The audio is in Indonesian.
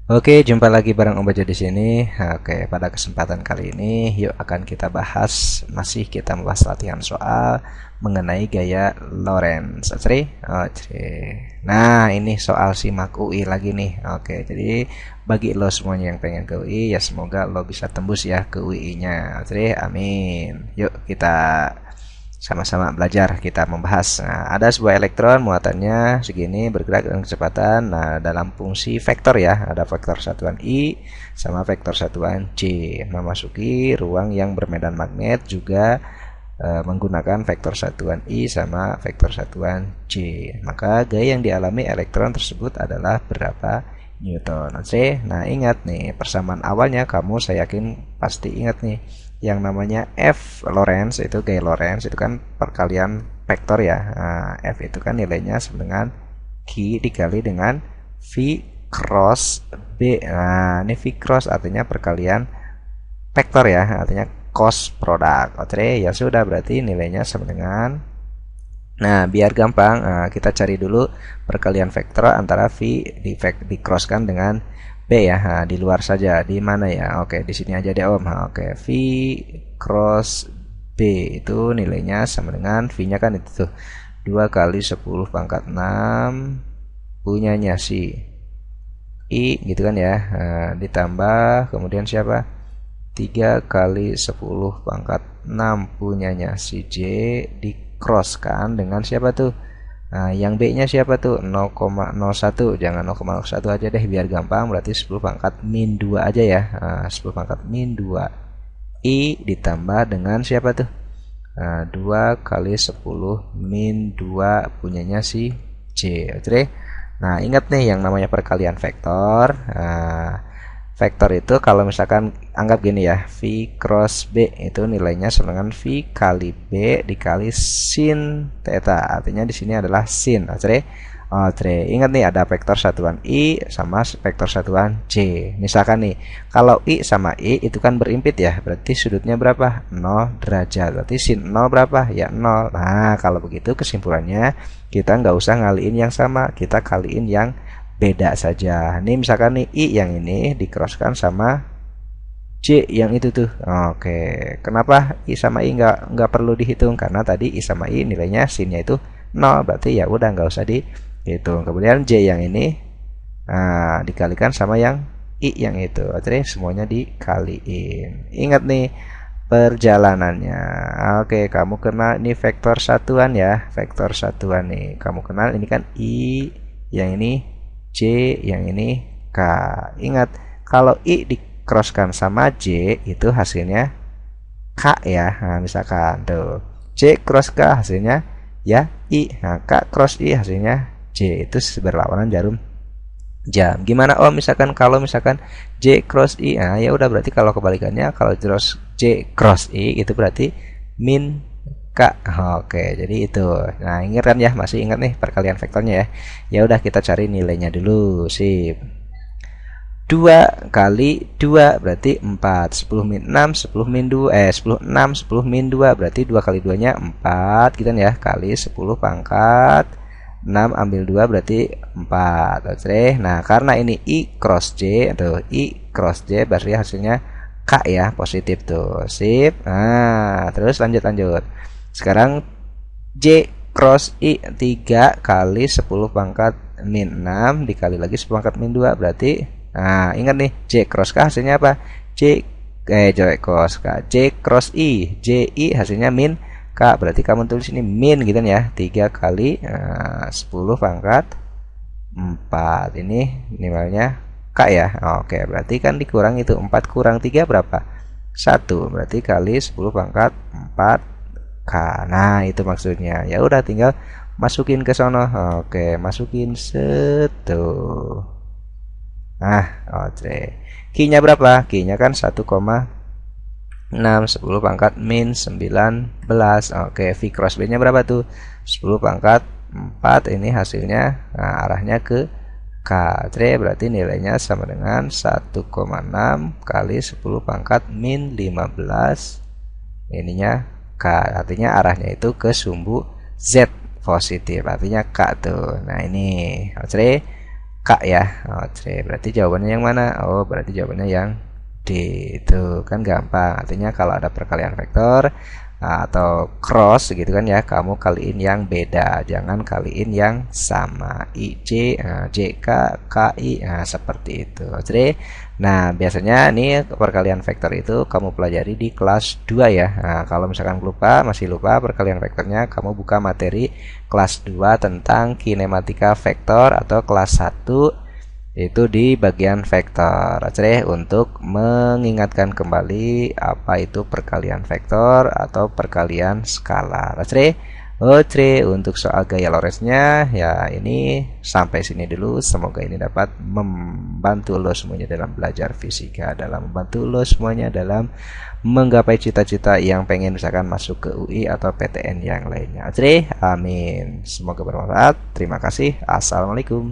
Oke, jumpa lagi bareng Om Bajo di sini. Oke, pada kesempatan kali ini, yuk akan kita bahas, masih kita membahas latihan soal mengenai gaya Lorentz. Oke. Nah, ini soal simak UI lagi nih. Oke, jadi bagi lo semuanya yang pengen ke UI, ya semoga lo bisa tembus ya ke UI-nya. Oke, amin. Yuk kita sama-sama belajar, kita membahas. Nah, ada sebuah elektron muatannya segini bergerak dengan kecepatan. Nah, dalam fungsi vektor ya, ada vektor satuan I sama vektor satuan J. Memasuki ruang yang bermedan magnet juga menggunakan vektor satuan I sama vektor satuan J. Maka gaya yang dialami elektron tersebut adalah berapa Newton. Oke, nah ingat nih persamaan awalnya kamu saya yakin pasti ingat nih yang namanya F Lorentz itu gaya Lorentz itu kan perkalian vektor ya. Nah, F itu kan nilainya sama dengan Q dikali dengan V cross B. Nah, ini V cross artinya perkalian vektor ya, artinya cos produk. Oke, ya sudah berarti nilainya sama dengan. Nah, biar gampang, kita cari dulu perkalian vektor antara V di crosskan dengan B ya. Nah, di luar saja. Di mana ya? Oke, di sini aja deh Om. Nah, oke, V cross B itu nilainya sama dengan V-nya kan itu tuh 2 kali 10 pangkat 6 punyanya si I gitu kan ya. Nah, ditambah kemudian siapa? 3 kali 10 pangkat 6 punyanya si J di-crosskan dengan siapa tuh? Nah, yang B-nya siapa tuh? 0,01. Jangan 0,01 aja deh biar gampang. Berarti 10 pangkat min 2 aja ya. Nah, 10 pangkat min 2. I ditambah dengan siapa tuh? Nah, 2 kali 10 min 2 punyanya si J. Oke. Nah, ingat nih yang namanya perkalian vektor. Nah, vektor itu kalau misalkan anggap gini ya, V cross B itu nilainya sama dengan V kali B dikali sin theta. Artinya di sini adalah sin. Oke, ingat nih ada vektor satuan I sama vektor satuan J. Misalkan nih, kalau I sama I itu kan berimpit ya, berarti sudutnya berapa? 0 derajat. Berarti sin 0 berapa? Ya 0. Nah, kalau begitu kesimpulannya kita nggak usah ngaliin yang sama, kita kaliin yang beda saja. Ini misalkan nih I yang ini di-crosskan sama J yang itu tuh. Oke, kenapa I sama I nggak perlu dihitung? Karena tadi I sama I nilainya sinnya itu 0, berarti ya udah nggak usah dihitung. Kemudian J yang ini dikalikan sama yang I yang itu. Oke, semuanya dikaliin. Ingat nih perjalanannya. Oke, kamu kenal ini vektor satuan ya, vektor satuan nih. Kamu kenal ini kan I, yang ini J, yang ini K. Ingat, kalau I di-crosskan sama J itu hasilnya K ya. Nah, misalkan tuh J cross K hasilnya ya I. Nah, K cross I hasilnya J. Itu berlawanan jarum jam. Gimana Om misalkan kalau misalkan J cross I? Nah, ya udah berarti kalau kebalikannya kalau terus J cross I itu berarti min K. Oke, jadi itu. Nah, ingat kan ya, masih ingat nih perkalian vektornya ya. Ya udah kita cari nilainya dulu. Sip. 2 kali 2 berarti 4. 10 min 6, 10 min 2, 10 6, 10 min 2 berarti 2 kali 2-nya 4 gitu kan ya, kali 10 pangkat 6 ambil 2 berarti 4. Oke. Nah, karena ini I cross J atau I cross J berarti hasilnya K ya, positif tuh. Sip. Nah, terus lanjut. Sekarang J cross I 3 kali 10 pangkat min 6 dikali lagi 10 pangkat min 2 berarti, nah ingat nih J cross K hasilnya apa? J cross K, J cross I, J I hasilnya min K, berarti kamu tulis ini min gitu ya, 3 kali 10 pangkat 4 ini nilainya K ya. Oke, berarti kan dikurang itu 4 kurang 3 berapa? 1, berarti kali 10 pangkat 4 K. Nah, itu maksudnya. Ya udah tinggal masukin ke sono. Oke, masukin setu. Nah, oke. Q-nya berapa? Q-nya kan 1,6 10 pangkat min 19. Oke, V cross B-nya berapa tuh? 10 pangkat 4 ini hasilnya. Nah, arahnya ke K. Oke, berarti nilainya sama dengan 1,6 kali 10 pangkat min 15. Ininya K, artinya arahnya itu ke sumbu Z positif, artinya K tuh. Nah, ini oke. K ya. Oh, C. Berarti jawabannya yang mana? Oh, berarti jawabannya yang D. Itu kan gampang. Artinya kalau ada perkalian vektor atau cross gitu kan ya, kamu kaliin yang beda, jangan kaliin yang sama. IC, JK, KI, seperti itu. Jadi, nah biasanya nih perkalian vektor itu kamu pelajari di kelas 2 ya. Nah, kalau misalkan masih lupa perkalian vektornya, kamu buka materi kelas 2 tentang kinematika vektor atau kelas 1 itu di bagian vektor. Oke, untuk mengingatkan kembali apa itu perkalian vektor atau perkalian skalar. Oke, untuk soal gaya Lorentz-nya ya ini sampai sini dulu. Semoga ini dapat membantu lo semuanya dalam belajar fisika, dalam membantu lo semuanya dalam menggapai cita-cita yang pengen misalkan masuk ke UI atau PTN yang lainnya. Oke, amin. Semoga bermanfaat. Terima kasih. Assalamualaikum.